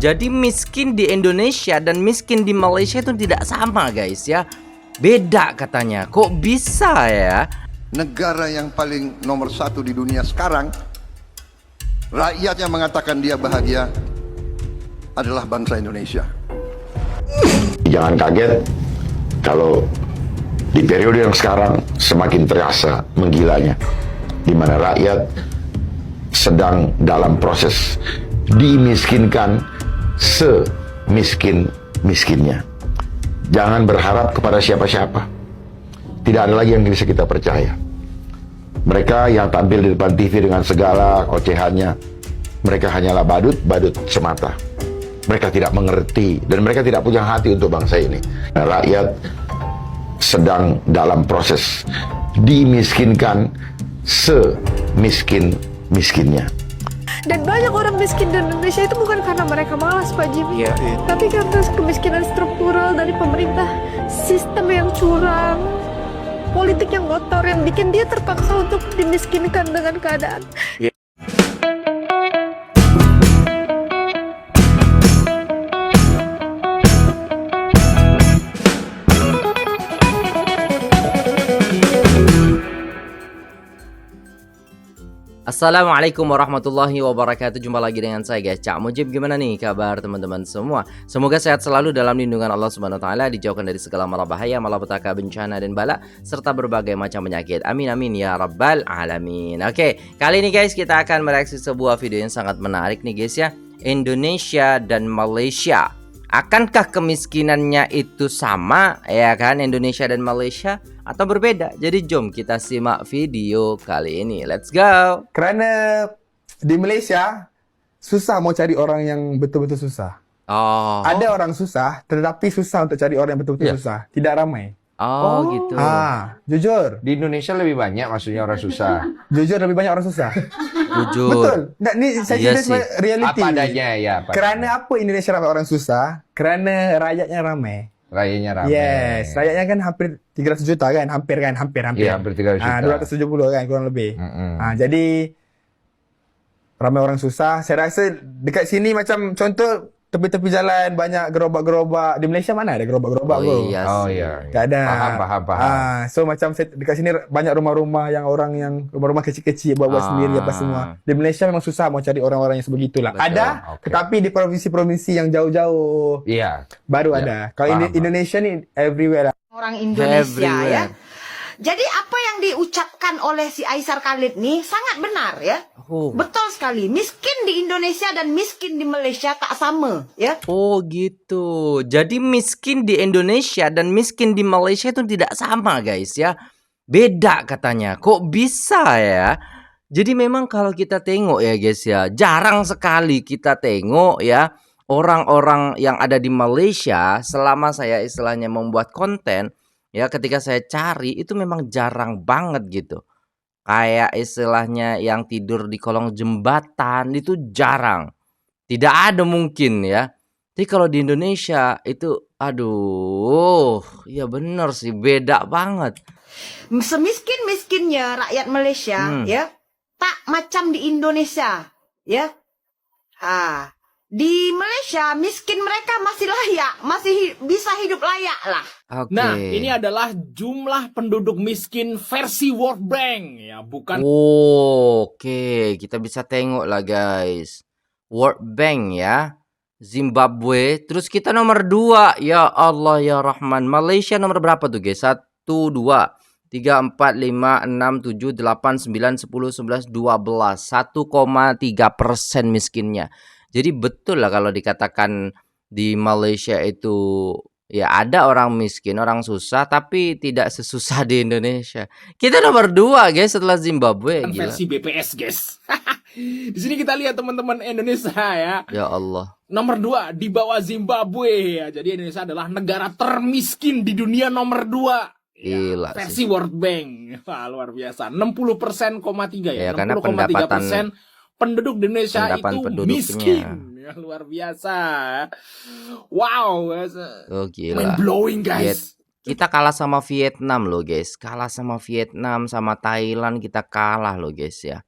Jadi miskin di Indonesia dan miskin di Malaysia itu tidak sama guys ya. Beda katanya. Kok bisa ya? Negara yang paling nomor satu di dunia sekarang, rakyatnya mengatakan dia bahagia, adalah bangsa Indonesia. Jangan kaget kalau di periode yang sekarang semakin terasa menggilanya, di mana rakyat sedang dalam proses dimiskinkan semiskin-miskinnya. Jangan berharap kepada siapa-siapa. Tidak ada lagi yang bisa kita percaya. Mereka yang tampil di depan TV dengan segala ocehannya, mereka hanyalah badut-badut semata. Mereka tidak mengerti dan mereka tidak punya hati untuk bangsa ini. Rakyat sedang dalam proses dimiskinkan semiskin-miskinnya. Dan banyak orang miskin di Indonesia itu bukan karena mereka malas, Pak Jimmy, tapi karena kemiskinan struktural dari pemerintah, sistem yang curang, politik yang kotor yang bikin dia terpaksa untuk dimiskinkan dengan keadaan. Assalamualaikum warahmatullahi wabarakatuh. Jumpa lagi dengan saya guys, Cak Mujib. Gimana nih kabar teman-teman semua? Semoga sehat selalu dalam lindungan Allah Subhanahu wa taala, dijauhkan dari segala mara bahaya, malapetaka, bencana dan bala serta berbagai macam penyakit. Amin amin ya rabbal alamin. Oke, kali ini guys kita akan mereaksi sebuah video yang sangat menarik nih guys ya. Indonesia dan Malaysia. Akankah kemiskinannya itu sama ya kan, Indonesia dan Malaysia, atau berbeda? Jadi jom kita simak video kali ini. Let's go. Kerana di Malaysia susah mau cari orang yang betul-betul susah. Oh. Ada orang susah, tetapi susah untuk cari orang yang betul-betul susah. Tidak ramai. Oh, gitu. Jujur. Di Indonesia lebih banyak maksudnya orang susah. Jujur lebih banyak orang susah. Jujur. Betul. Nah, ni saya Iya cerita sih. reality. Apa adanya ya. Kerana apa Indonesia ramai orang susah? Kerana rakyatnya ramai. Rakyatnya ramai. Yes, rakyatnya kan hampir 300 juta kan, hampir. Iya, hampir 300 juta. 270 kan kurang lebih. Jadi ramai orang susah. Saya rasa dekat sini macam contoh tepi-tepi jalan banyak gerobak-gerobak. Di Malaysia mana ada gerobak-gerobak Oh iya. Oh sih. iya. Tak ada. Paham. So macam dekat sini banyak rumah-rumah yang orang yang rumah-rumah kecil-kecil buat sendiri apa semua. Di Malaysia memang susah mau cari orang-orang yang sebegitulah. Betul. Ada, Oke. tetapi di provinsi-provinsi yang jauh-jauh Iya. baru Ya, ada. Kalau paham. Indonesia ni everywhere. Orang Indonesia Everywhere. ya. Jadi apa yang diucapkan oleh si Aisar Khalid nih sangat benar ya. Oh. Betul sekali. Miskin di Indonesia dan miskin di Malaysia tak sama ya. Oh gitu. Jadi miskin di Indonesia dan miskin di Malaysia itu tidak sama guys ya. Beda katanya. Kok bisa ya? Jadi memang kalau kita tengok ya guys ya, jarang sekali kita tengok ya orang-orang yang ada di Malaysia. Selama saya istilahnya membuat konten ya, ketika saya cari itu memang jarang banget gitu. Kayak istilahnya yang tidur di kolong jembatan itu jarang. Tidak ada mungkin ya. Tapi kalau di Indonesia itu aduh, ya bener sih, beda banget. Semiskin-miskinnya rakyat Malaysia ya, tak macam di Indonesia ya. Di Malaysia miskin mereka masih layak, masih bisa hidup layak lah. Oke. Nah, ini adalah jumlah penduduk miskin versi World Bank ya, bukan Oke, kita bisa tengok lah guys. World Bank ya. Zimbabwe, terus kita nomor 2. Ya Allah ya Rahman. Malaysia nomor berapa tuh guys? 1 2 3 4 5 6 7 8 9 10 11 12 1,3% miskinnya. Jadi betul lah kalau dikatakan di Malaysia itu ya ada orang miskin, orang susah, tapi tidak sesusah di Indonesia. Kita nomor 2 guys setelah Zimbabwe. Gila. versi BPS, guys. Di sini kita lihat teman-teman Indonesia ya. Ya Allah. Nomor 2 di bawah Zimbabwe ya. Jadi Indonesia adalah negara termiskin di dunia nomor 2. Gila Versi sih. World Bank. Wah, luar biasa. 60,3 Ya, ya. karena 60,3% penduduk di Indonesia pendapatan itu penduduknya. miskin. Ya, luar biasa. Wow. Oh gila. Mind blowing guys. Kita kalah sama Vietnam loh guys. Kalah sama Vietnam, sama Thailand kita kalah loh guys ya.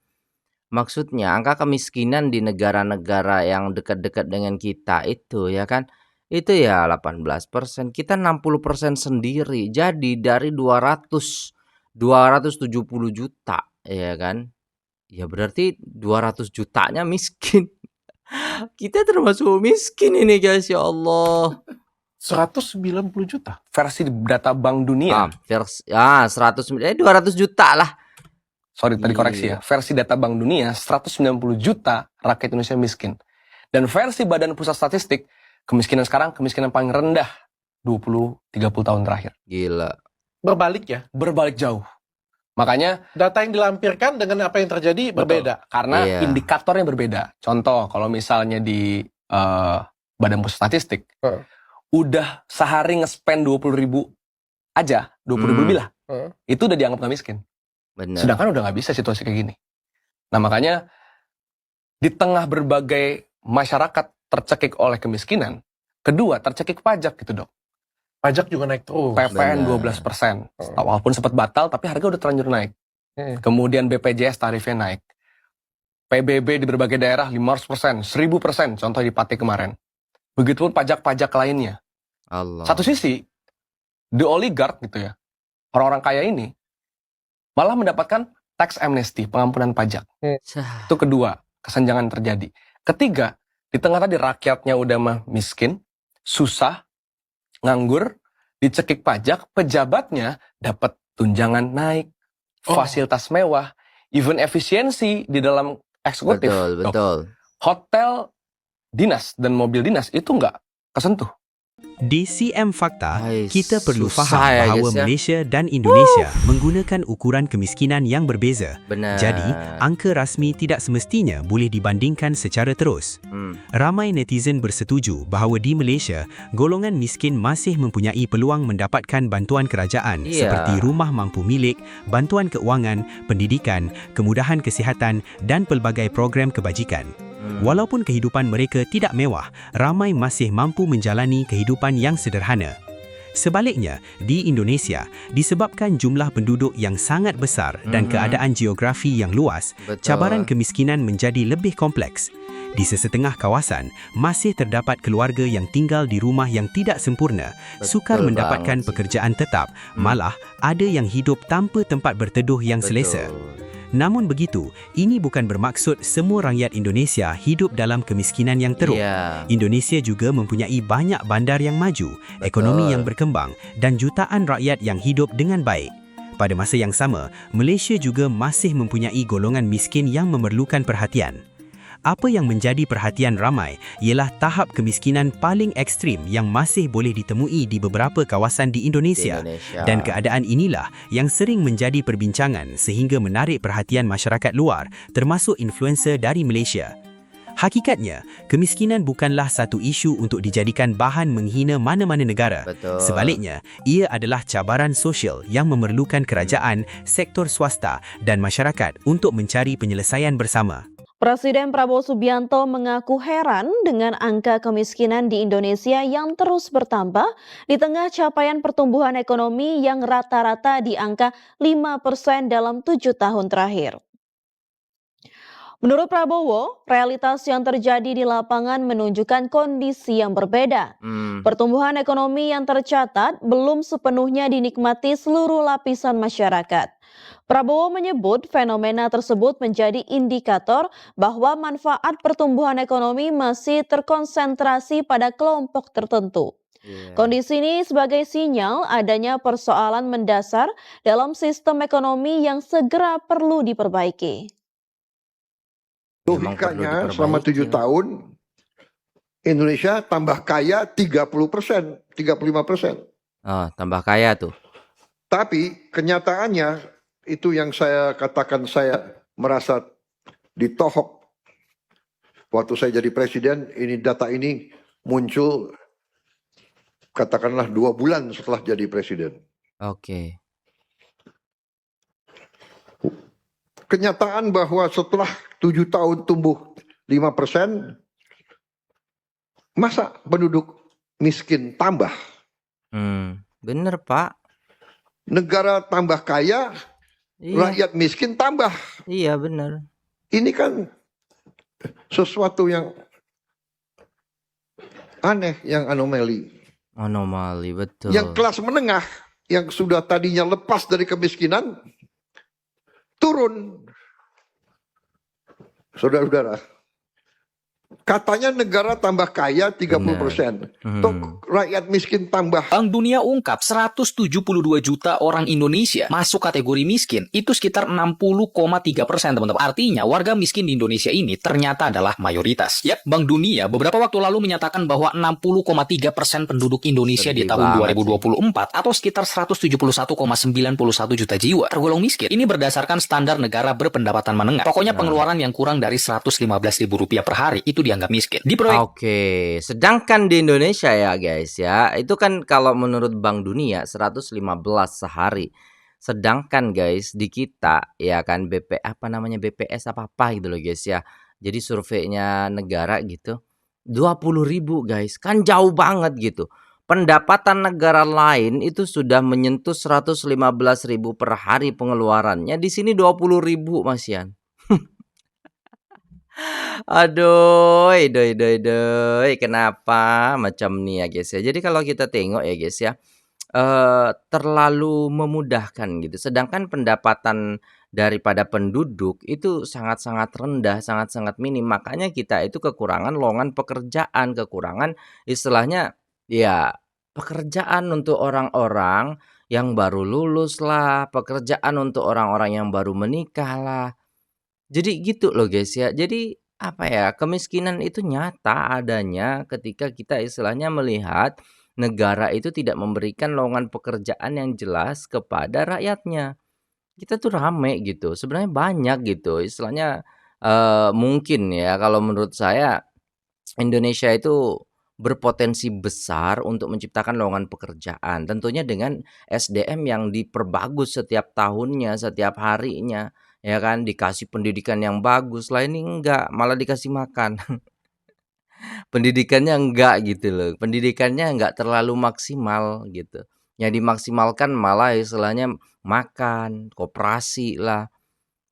Maksudnya angka kemiskinan di negara-negara yang dekat-dekat dengan kita itu ya kan, itu ya 18%, kita 60% sendiri. Jadi dari 270 juta ya kan, ya berarti 200 jutanya miskin. Kita termasuk miskin ini guys, ya Allah. 190 juta versi data Bank Dunia. 200 juta lah. Sorry, tadi koreksi ya. Versi data Bank Dunia, 190 juta rakyat Indonesia miskin. Dan versi Badan Pusat Statistik, kemiskinan sekarang kemiskinan paling rendah 20-30 tahun terakhir. Gila. Berbalik ya? Berbalik jauh. Makanya data yang dilampirkan dengan apa yang terjadi berbeda. Karena indikatornya berbeda. Contoh, kalau misalnya di Badan Pusat Statistik, udah sehari nge-spend 20.000 aja, 20.000 lebih lah. Itu udah dianggap gak miskin. Bener. Sedangkan udah gak bisa situasi kayak gini. Nah makanya, di tengah berbagai masyarakat tercekik oleh kemiskinan, kedua tercekik pajak gitu dok. Pajak juga naik terus. PPN 12%. Walaupun sempat batal, tapi harga udah terlanjur naik. Kemudian BPJS tarifnya naik. PBB di berbagai daerah 500%, 1000%, contoh di Pati kemarin. Begitupun pajak-pajak lainnya. Allah. Satu sisi, the oligarch gitu ya, orang-orang kaya ini, malah mendapatkan tax amnesty, pengampunan pajak. Itu kedua, kesenjangan terjadi. Ketiga, di tengah tadi rakyatnya udah miskin, susah, nganggur, dicekik pajak, pejabatnya dapat tunjangan naik, fasilitas mewah, even efisiensi di dalam eksekutif. Betul. Hotel dinas dan mobil dinas itu nggak kesentuh. Di CM Fakta, kita perlu susah faham ya, bahawa guys, ya. Malaysia dan Indonesia menggunakan ukuran kemiskinan yang berbeza. Benar. Jadi, angka rasmi tidak semestinya boleh dibandingkan secara terus. Ramai netizen bersetuju bahawa di Malaysia, golongan miskin masih mempunyai peluang mendapatkan bantuan kerajaan seperti rumah mampu milik, bantuan keuangan, pendidikan, kemudahan kesihatan dan pelbagai program kebajikan. Walaupun kehidupan mereka tidak mewah, ramai masih mampu menjalani kehidupan yang sederhana. Sebaliknya, di Indonesia, disebabkan jumlah penduduk yang sangat besar dan keadaan geografi yang luas, cabaran kemiskinan menjadi lebih kompleks. Di sesetengah kawasan, masih terdapat keluarga yang tinggal di rumah yang tidak sempurna, sukar mendapatkan pekerjaan tetap, malah ada yang hidup tanpa tempat berteduh yang selesa. Namun begitu, ini bukan bermaksud semua rakyat Indonesia hidup dalam kemiskinan yang teruk. Indonesia juga mempunyai banyak bandar yang maju, ekonomi yang berkembang dan jutaan rakyat yang hidup dengan baik. Pada masa yang sama, Malaysia juga masih mempunyai golongan miskin yang memerlukan perhatian. Apa yang menjadi perhatian ramai ialah tahap kemiskinan paling ekstrim yang masih boleh ditemui di beberapa kawasan di Indonesia. Dan keadaan inilah yang sering menjadi perbincangan sehingga menarik perhatian masyarakat luar, termasuk influencer dari Malaysia. Hakikatnya, kemiskinan bukanlah satu isu untuk dijadikan bahan menghina mana-mana negara. Sebaliknya, ia adalah cabaran sosial yang memerlukan kerajaan, sektor swasta dan masyarakat untuk mencari penyelesaian bersama. Presiden Prabowo Subianto mengaku heran dengan angka kemiskinan di Indonesia yang terus bertambah di tengah capaian pertumbuhan ekonomi yang rata-rata di angka 5% dalam 7 tahun terakhir. Menurut Prabowo, realitas yang terjadi di lapangan menunjukkan kondisi yang berbeda. Pertumbuhan ekonomi yang tercatat belum sepenuhnya dinikmati seluruh lapisan masyarakat. Prabowo menyebut fenomena tersebut menjadi indikator bahwa manfaat pertumbuhan ekonomi masih terkonsentrasi pada kelompok tertentu. Kondisi ini sebagai sinyal adanya persoalan mendasar dalam sistem ekonomi yang segera perlu diperbaiki. Logikanya selama 7 tahun Indonesia tambah kaya 30%, 35%. Tambah kaya tuh. Tapi kenyataannya itu yang saya katakan, saya merasa ditohok waktu saya jadi presiden. Ini data ini muncul katakanlah 2 bulan setelah jadi presiden. Kenyataan bahwa setelah 7 tahun tumbuh 5%, masa penduduk miskin tambah? Bener Pak. Negara tambah kaya, rakyat miskin tambah. Iya bener. Ini kan sesuatu yang aneh, yang anomali. Anomali, betul. Yang kelas menengah, yang sudah tadinya lepas dari kemiskinan, turun. Saudara-saudara, katanya negara tambah kaya 30%. Tok rakyat miskin tambah. Bank Dunia ungkap 172 juta orang Indonesia masuk kategori miskin. Itu sekitar 60,3%, teman-teman. Artinya warga miskin di Indonesia ini ternyata adalah mayoritas. Yap, Bank Dunia beberapa waktu lalu menyatakan bahwa 60,3% penduduk Indonesia di tahun 2024 atau sekitar 171,91 juta jiwa tergolong miskin. Ini berdasarkan standar negara berpendapatan menengah. Pokoknya pengeluaran yang kurang dari Rp115.000 per hari itu dianggap miskin. Di proyek Oke, sedangkan di Indonesia ya guys ya, itu kan kalau menurut Bank Dunia 115 sehari. Sedangkan guys di kita ya kan BPS apa gitu loh guys ya. Jadi surveinya negara gitu 20.000 guys, kan jauh banget gitu. Pendapatan negara lain itu sudah menyentuh 115.000 per hari pengeluarannya, di sini 20.000 Mas Yan. Aduh, doi, kenapa macam nih ya guys ya. Jadi kalau kita tengok ya guys ya, terlalu memudahkan gitu. Sedangkan pendapatan daripada penduduk itu sangat-sangat rendah, sangat-sangat minim. Makanya kita itu kekurangan lowongan pekerjaan, kekurangan istilahnya ya pekerjaan untuk orang-orang yang baru lulus lah, pekerjaan untuk orang-orang yang baru menikah lah. Jadi gitu loh guys ya. Jadi apa ya, kemiskinan itu nyata adanya ketika kita istilahnya melihat negara itu tidak memberikan lowongan pekerjaan yang jelas kepada rakyatnya. Kita tuh rame gitu, sebenarnya banyak gitu istilahnya mungkin ya kalau menurut saya Indonesia itu berpotensi besar untuk menciptakan lowongan pekerjaan. Tentunya dengan SDM yang diperbagus setiap tahunnya, setiap harinya. Ya kan, dikasih pendidikan yang bagus lah, ini enggak, malah dikasih makan. Pendidikannya enggak gitu loh. Pendidikannya enggak terlalu maksimal gitu. Yang dimaksimalkan malah istilahnya makan, koperasi lah.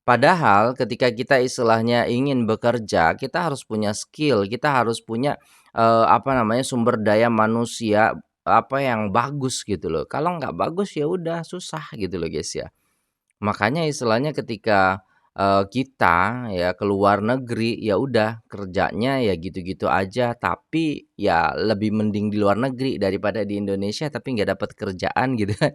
Padahal ketika kita istilahnya ingin bekerja, kita harus punya skill, kita harus punya sumber daya manusia apa yang bagus gitu loh. Kalau nggak bagus ya udah susah gitu loh guys ya. Makanya istilahnya ketika kita ya ke luar negeri, ya udah kerjanya ya gitu-gitu aja, tapi ya lebih mending di luar negeri daripada di Indonesia tapi nggak dapat kerjaan gitu kan.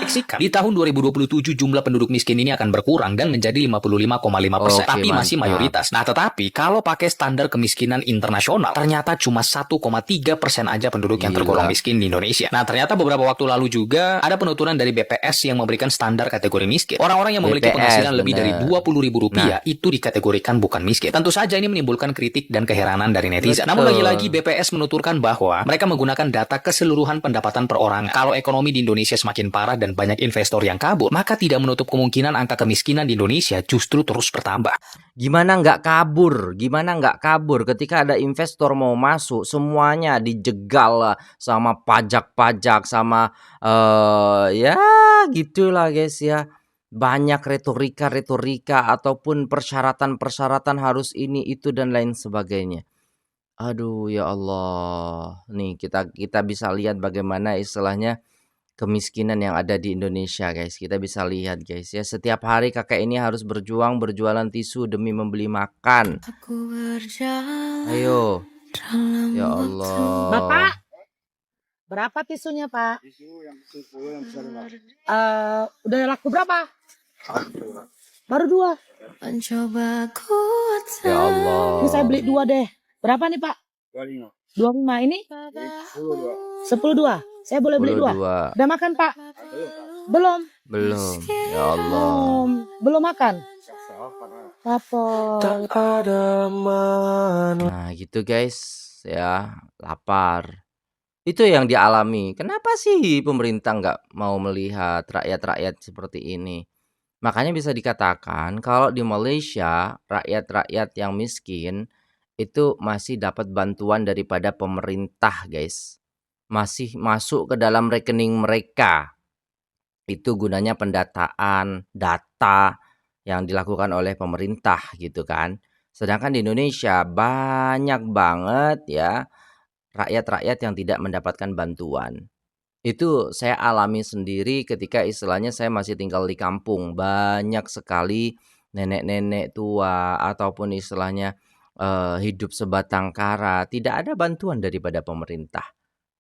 Meksika. Di tahun 2027 jumlah penduduk miskin ini akan berkurang dan menjadi 55,5%, tapi masih mayoritas. Nah, tetapi kalau pakai standar kemiskinan internasional, ternyata cuma 1,3% aja penduduk yang tergolong miskin di Indonesia. Nah, ternyata beberapa waktu lalu juga ada penuturan dari BPS yang memberikan standar kategori miskin. Orang-orang yang memiliki penghasilan lebih dari Rp20.000 itu dikategorikan bukan miskin. Tentu saja ini menimbulkan kritik dan keheranan dari netizen. Namun lagi-lagi BPS menuturkan bahwa mereka menggunakan data keseluruhan pendapatan perorangan. Kalau ekonomi di Indonesia semakin parah dan banyak investor yang kabur, maka tidak menutup kemungkinan angka kemiskinan di Indonesia justru terus bertambah. Gimana nggak kabur? Gimana nggak kabur ketika ada investor mau masuk, semuanya dijegal sama pajak-pajak, sama ya gitulah guys ya. Banyak retorika ataupun persyaratan-persyaratan harus ini, itu, dan lain sebagainya. Aduh ya Allah. Nih kita bisa lihat bagaimana istilahnya kemiskinan yang ada di Indonesia guys. Kita bisa lihat guys ya, setiap hari kakek ini harus berjualan tisu demi membeli makan. Ayo. Ya Allah. Bapak, berapa tisunya Pak? Tisu yang 10 yang besar. Udah laku berapa? Baru 2. Ya Allah. Ini saya beli 2 deh. Berapa nih Pak? 25. 25 ini? 10 2. Saya boleh beli 2. Udah makan Pak? Belum. Ya Allah. Belum makan. Lapar. Nah gitu guys ya, lapar. Itu yang dialami. Kenapa sih pemerintah nggak mau melihat rakyat-rakyat seperti ini? Makanya bisa dikatakan kalau di Malaysia rakyat-rakyat yang miskin itu masih dapat bantuan daripada pemerintah guys. Masih masuk ke dalam rekening mereka. Itu gunanya pendataan, data, yang dilakukan oleh pemerintah gitu kan. Sedangkan di Indonesia banyak banget ya rakyat-rakyat yang tidak mendapatkan bantuan. Itu saya alami sendiri ketika istilahnya saya masih tinggal di kampung. Banyak sekali nenek-nenek tua ataupun istilahnya hidup sebatang kara, tidak ada bantuan daripada pemerintah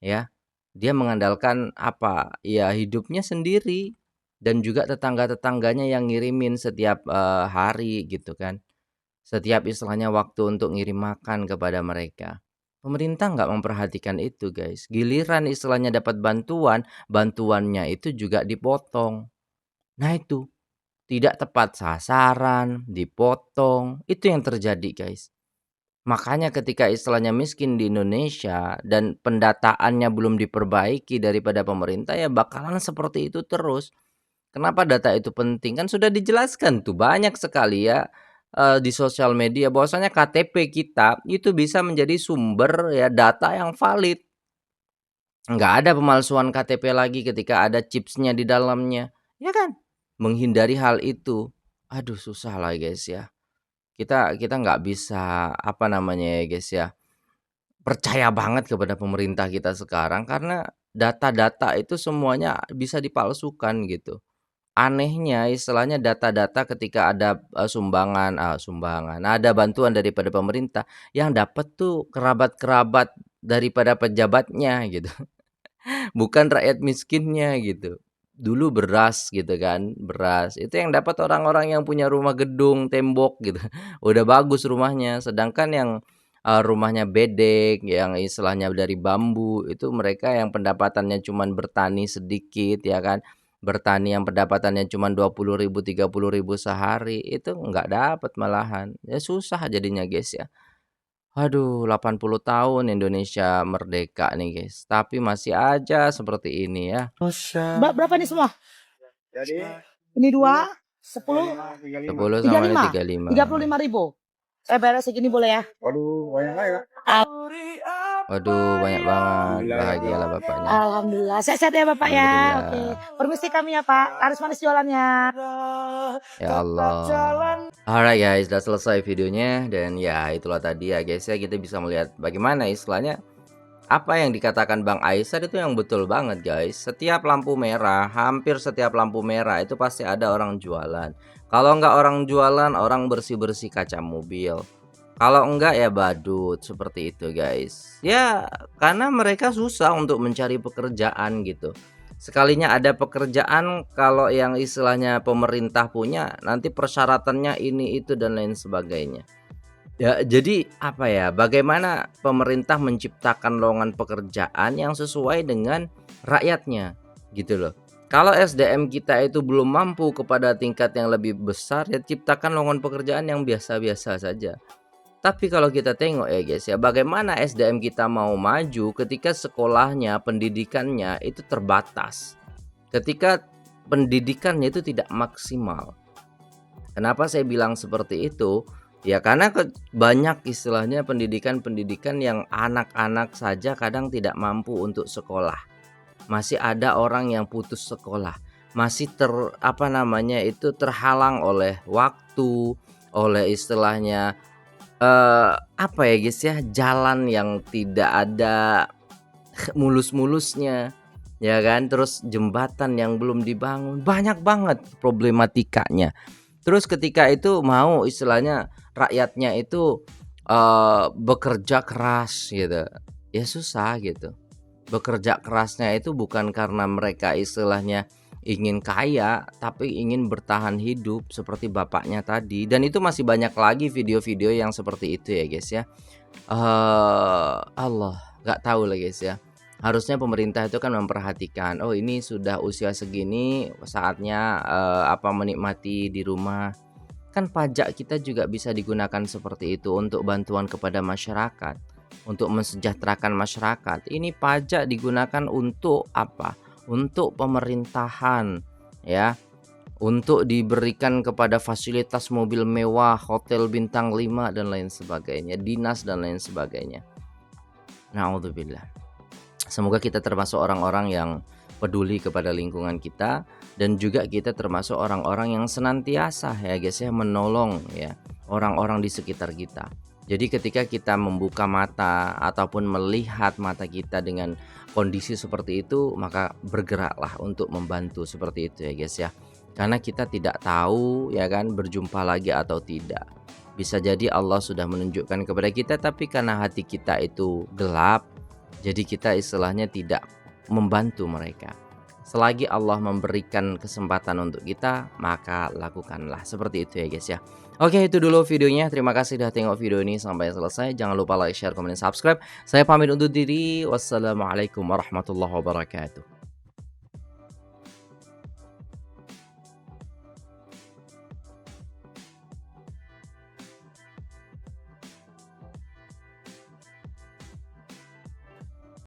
ya. Dia mengandalkan apa? Ya hidupnya sendiri dan juga tetangga-tetangganya yang ngirimin setiap hari gitu kan. Setiap istilahnya waktu untuk ngirim makan kepada mereka. Pemerintah nggak memperhatikan itu guys. Giliran istilahnya dapat bantuan, bantuannya itu juga dipotong. Nah itu, tidak tepat sasaran, dipotong. Itu yang terjadi guys. Makanya ketika istilahnya miskin di Indonesia dan pendataannya belum diperbaiki daripada pemerintah ya bakalan seperti itu terus. Kenapa data itu penting? Kan sudah dijelaskan tuh banyak sekali ya di sosial media bahwasanya KTP kita itu bisa menjadi sumber ya data yang valid. Nggak ada pemalsuan KTP lagi ketika ada chipsnya di dalamnya. Ya kan? Menghindari hal itu. Aduh susah lah guys ya. Kita nggak bisa apa namanya ya guys ya. Percaya banget kepada pemerintah kita sekarang karena data-data itu semuanya bisa dipalsukan gitu. Anehnya istilahnya data-data ketika ada sumbangan, ada bantuan daripada pemerintah yang dapat tuh kerabat-kerabat daripada pejabatnya gitu. Bukan rakyat miskinnya gitu. Dulu beras gitu kan, beras itu yang dapat orang-orang yang punya rumah gedung, tembok gitu. Udah bagus rumahnya, sedangkan yang rumahnya bedek, yang istilahnya dari bambu itu mereka yang pendapatannya cuman bertani sedikit ya kan. Bertani yang pendapatannya cuma 20.000 30.000 sehari itu nggak dapat malahan. Ya susah jadinya guys ya. Aduh 80 tahun Indonesia merdeka nih guys, tapi masih aja seperti ini ya. Berapa nih semua? Jadi Ini 2, 10, 10 sama ini 35. 35.000. Saya bayar segini boleh ya? waduh banyak ya. Waduh banyak banget, bahagialah bapaknya. Alhamdulillah. Sehat-sehat ya Bapak ya. Oke. Alhamdulillah. Permisi kami ya Pak. Harus manis jualannya. Ya Allah. Alright guys, udah selesai videonya dan ya itulah tadi ya guys ya kita bisa melihat bagaimana istilahnya apa yang dikatakan Bang Aisyah itu yang betul banget guys. Setiap lampu merah, hampir setiap lampu merah itu pasti ada orang jualan. Kalau nggak orang jualan, orang bersih-bersih kaca mobil. Kalau enggak ya badut, seperti itu guys. Ya karena mereka susah untuk mencari pekerjaan gitu. Sekalinya ada pekerjaan, kalau yang istilahnya pemerintah punya, nanti persyaratannya ini itu dan lain sebagainya. Ya jadi apa ya, bagaimana pemerintah menciptakan lowongan pekerjaan yang sesuai dengan rakyatnya gitu loh. Kalau SDM kita itu belum mampu kepada tingkat yang lebih besar, ya ciptakan lowongan pekerjaan yang biasa-biasa saja. Tapi kalau kita tengok ya guys ya, bagaimana SDM kita mau maju ketika sekolahnya, pendidikannya itu terbatas. Ketika pendidikannya itu tidak maksimal. Kenapa saya bilang seperti itu? Ya karena banyak istilahnya pendidikan-pendidikan yang anak-anak saja kadang tidak mampu untuk sekolah. Masih ada orang yang putus sekolah. Masih terhalang oleh waktu, oleh istilahnya apa ya guys ya, jalan yang tidak ada mulus-mulusnya ya kan, terus jembatan yang belum dibangun, banyak banget problematikanya. Terus ketika itu mau istilahnya rakyatnya itu bekerja keras gitu ya susah gitu. Bekerja kerasnya itu bukan karena mereka istilahnya ingin kaya, tapi ingin bertahan hidup seperti bapaknya tadi. Dan itu masih banyak lagi video-video yang seperti itu ya guys ya. Allah nggak tahu lah guys ya. Harusnya pemerintah itu kan memperhatikan, oh ini sudah usia segini saatnya menikmati di rumah. Kan pajak kita juga bisa digunakan seperti itu untuk bantuan kepada masyarakat, untuk mensejahterakan masyarakat. Ini pajak digunakan untuk apa? Untuk pemerintahan ya, untuk diberikan kepada fasilitas mobil mewah, hotel bintang 5 dan lain sebagainya, dinas dan lain sebagainya. Na'udzubillah. Semoga kita termasuk orang-orang yang peduli kepada lingkungan kita, dan juga kita termasuk orang-orang yang senantiasa ya guys ya menolong ya orang-orang di sekitar kita. Jadi ketika kita membuka mata ataupun melihat mata kita dengan kondisi seperti itu, maka bergeraklah untuk membantu seperti itu ya guys ya. Karena kita tidak tahu ya kan berjumpa lagi atau tidak. Bisa jadi Allah sudah menunjukkan kepada kita, tapi karena hati kita itu gelap, jadi kita istilahnya tidak membantu mereka. Selagi Allah memberikan kesempatan untuk kita, maka lakukanlah seperti itu ya guys ya. Oke, itu dulu videonya. Terima kasih sudah tengok video ini sampai selesai. Jangan lupa like, share, komen, dan subscribe. Saya pamit undur diri. Wassalamualaikum warahmatullahi wabarakatuh.